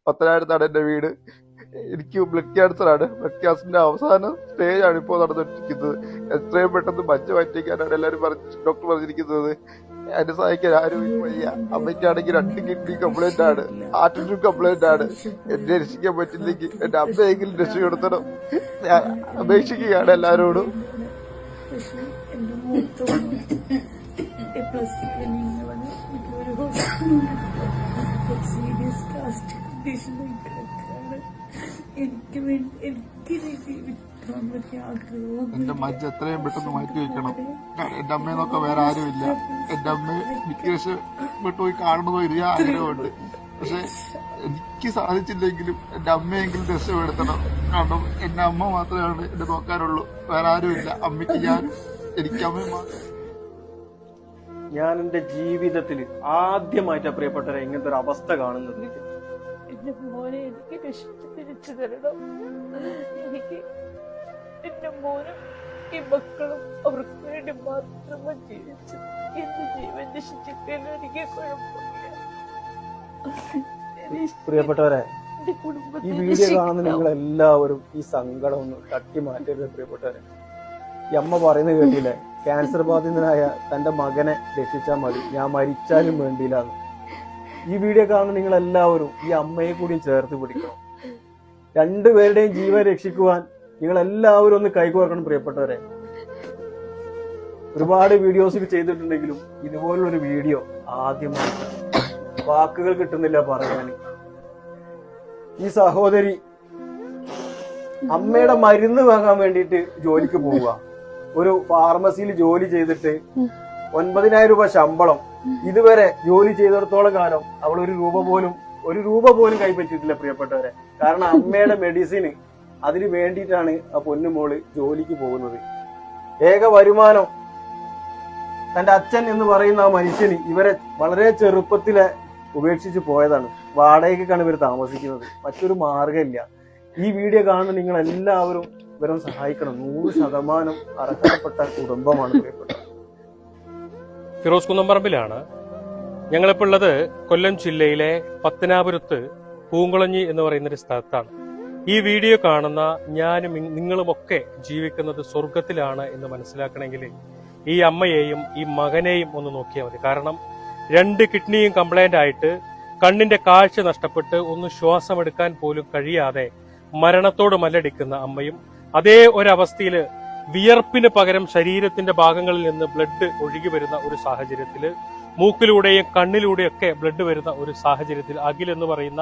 പത്തനാപുരത്താണ് എൻ്റെ വീട്. എനിക്ക് ബ്ലഡ് ക്യാൻസറാണ്. ബ്ലഡ് ക്യാൻസറിന്റെ അവസാന സ്റ്റേജാണ് ഇപ്പോൾ നടന്നിരിക്കുന്നത്. എത്രയും പെട്ടെന്ന് മജ്ജ മാറ്റിക്കാനാണ് എല്ലാവരും ഡോക്ടർ പറഞ്ഞിരിക്കുന്നത്. എന്നെ സഹായിക്കാൻ ആരും വയ്യ. അമ്മയ്ക്കാണെങ്കിൽ 2 കിഡ്നി കംപ്ലൈന്റ് ആണ്, ഹാർട്ടിനും കംപ്ലൈന്റ് ആണ്. എന്നെ രക്ഷിക്കാൻ പറ്റില്ലെങ്കിൽ എന്റെ അമ്മയെങ്കിലും രക്ഷപ്പെടുത്തണം. ഞാൻ അപേക്ഷിക്കുകയാണ് എല്ലാവരോടും. പക്ഷെ എന്റെ സീരിയസ് കാസ്റ്റ് കണ്ടീഷനായി കിടക്കാണ്. എനിക്ക് ജീവിക്കാൻ വലിയ ആഗ്രഹം. എന്റെ മജ്ജ എത്രയും പെട്ടെന്ന് മാറ്റി വെക്കണം. എന്റെ അമ്മയെന്നൊക്കെ വേറെ ആരുമില്ല. എന്റെ അമ്മയെ എനിക്ക് വിട്ടുപോയി കാണണമെന്നോ ഇരിയാ ആഗ്രഹമുണ്ട്. പക്ഷെ എനിക്ക് സാധിച്ചില്ലെങ്കിലും എന്റെ അമ്മയെങ്കിലും രക്ഷപ്പെടുത്തണം. കാരണം എന്റെ അമ്മ മാത്രമാണ് എന്നെ നോക്കാനുള്ളൂ, വേറെ ആരുമില്ല. അമ്മയ്ക്ക് എനിക്ക് അമ്മയും മാത്രം. ഞാൻ എന്റെ ജീവിതത്തിൽ ആദ്യമായിട്ടാ പ്രിയപ്പെട്ടവരെ ഇങ്ങനത്തെ ഒരു അവസ്ഥ കാണുന്നത്. എന്റെ മോനെ എനിക്ക് തിരിച്ചു തരണം. എനിക്ക് എന്റെ മോനും ഈ മക്കളും അവർക്ക് വേണ്ടി മാത്രമാണ് ജീവിച്ചത്. എന്റെ ജീവൻ നശിച്ചിട്ടില്ല, എനിക്ക് കുഴപ്പമില്ല. പ്രിയപ്പെട്ടവരെ, ഈ വീഡിയോ കാണുന്ന നിങ്ങൾ എല്ലാവരും ഈ സങ്കടം ഒന്ന് തട്ടി മാറ്റരുത്. പ്രിയപ്പെട്ടവരെ, ഈ അമ്മ പറയുന്നത് കേട്ടില്ലേ, ക്യാൻസർ ബാധിതനായ തന്റെ മകനെ രക്ഷിച്ചാൽ മതി, ഞാൻ മരിച്ചാലും വേണ്ടിയില്ലാന്ന്. ഈ വീഡിയോ കാണുന്ന നിങ്ങൾ എല്ലാവരും ഈ അമ്മയെ കൂടി ചേർത്ത് പിടിക്കണം. രണ്ടുപേരുടെയും ജീവൻ രക്ഷിക്കുവാൻ നിങ്ങൾ എല്ലാവരും ഒന്ന് കൈകോർക്കണം. പ്രിയപ്പെട്ടവരെ, ഒരുപാട് വീഡിയോസ് ചെയ്തിട്ടുണ്ടെങ്കിലും ഇതുപോലുള്ളൊരു വീഡിയോ ആദ്യമായിട്ട് വാക്കുകൾ കിട്ടുന്നില്ല പറയാൻ. ഈ സഹോദരി അമ്മയുടെ മരുന്ന് വാങ്ങാൻ വേണ്ടിയിട്ട് ജോലിക്ക് പോവുക. ഒരു ഫാർമസിയിൽ ജോലി ചെയ്തിട്ട് 9,000 രൂപ ശമ്പളം. ഇതുവരെ ജോലി ചെയ്തിടത്തോളം കാലം അവൾ ഒരു രൂപ പോലും കൈപ്പറ്റിയിട്ടില്ല. പ്രിയപ്പെട്ടവരെ, കാരണം അമ്മയുടെ മെഡിസിന് അതിന് വേണ്ടിയിട്ടാണ് ആ പൊന്നുമോള് ജോലിക്ക് പോകുന്നത്. ഏക വരുമാനം തന്റെ അച്ഛൻ എന്ന് പറയുന്ന ആ മനുഷ്യന് ഇവരെ വളരെ ചെറുപ്പത്തിലെ ഉപേക്ഷിച്ച് പോയതാണ്. വാടകയ്ക്കാണ് ഇവർ താമസിക്കുന്നത്. മറ്റൊരു മാർഗമില്ല. ഈ വീഡിയോ കാണുന്ന നിങ്ങൾ എല്ലാവരും ഇവരെ സഹായിക്കണം. 100% അർഹതപ്പെട്ട കുടുംബമാണ് പ്രിയപ്പെട്ടത്. ഫിറോസ് കുന്നംപറമ്പിലാണ് ഞങ്ങളിപ്പോൾ ഉള്ളത്. കൊല്ലം ജില്ലയിലെ പത്തനാപുരത്ത് പൂങ്കുളഞ്ഞി എന്ന് പറയുന്ന ഒരു സ്ഥലത്താണ്. ഈ വീഡിയോ കാണുന്ന ഞാനും നിങ്ങളുമൊക്കെ ജീവിക്കുന്നത് സ്വർഗത്തിലാണ് എന്ന് മനസ്സിലാക്കണമെങ്കിൽ ഈ അമ്മയെയും ഈ മകനെയും ഒന്ന് നോക്കിയാൽ മതി. കാരണം 2 കിഡ്നിയും കംപ്ലൈന്റ് ആയിട്ട് കണ്ണിന്റെ കാഴ്ച നഷ്ടപ്പെട്ട് ഒന്ന് ശ്വാസമെടുക്കാൻ പോലും കഴിയാതെ മരണത്തോട് മല്ലടിക്കുന്ന അമ്മയും, അതേ ഒരവസ്ഥയിൽ വിയർപ്പിന് പകരം ശരീരത്തിന്റെ ഭാഗങ്ങളിൽ നിന്ന് ബ്ലഡ് ഒഴുകി വരുന്ന ഒരു സാഹചര്യത്തിൽ, മൂക്കിലൂടെയും കണ്ണിലൂടെയൊക്കെ ബ്ലഡ് വരുന്ന ഒരു സാഹചര്യത്തിൽ അഖിൽ എന്ന് പറയുന്ന